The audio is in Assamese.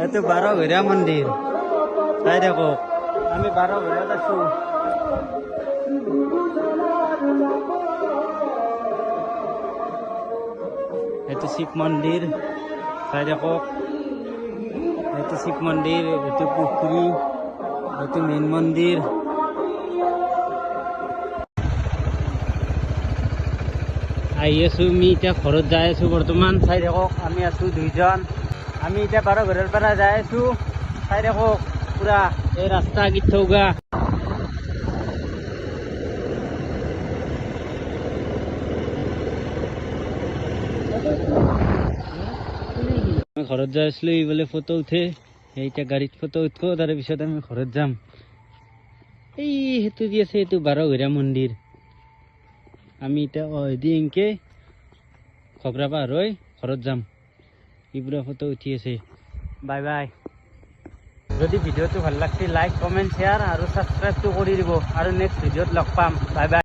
এইটো 12 মন্দিৰ চাই দেখো আমি 12 আছো এইটো শিৱ মন্দিৰ চাই দেখো এইটো শিৱ মন্দিৰ এইটো পুখুৰী এইটো মেইন মন্দিৰ আহি আছো আমি এতিয়া ঘৰত যাই আছো বৰ্তমান চাই দেখক আমি আছো দুইজন আমি এতিয়া 12 পৰা যাই আছো চাই দেখক পুৰা এই ৰাস্তা গীত থৌগা ঘৰত যাই আছিলো এইবোলে ফটো উঠে এইটা গাড়ীত ফটো উঠব তাৰে পিছত আমি ঘৰত যাম এই হেতু দি আছে এইটো 12 মন্দিৰ আমি এতিয়া এদি এনকে খগৰা পাৰ হৈ ঘৰত যাম এইবোৰা ফটো উঠি আছে বাই বাই যদি ভিডিঅ'টো ভাল লাগছে লাইক কমেন্ট শ্বেয়াৰ আৰু সাবস্ক্ৰাইবটো কৰি দিব আৰু নেক্সট ভিডিঅ'ত লগ পাম বাই বাই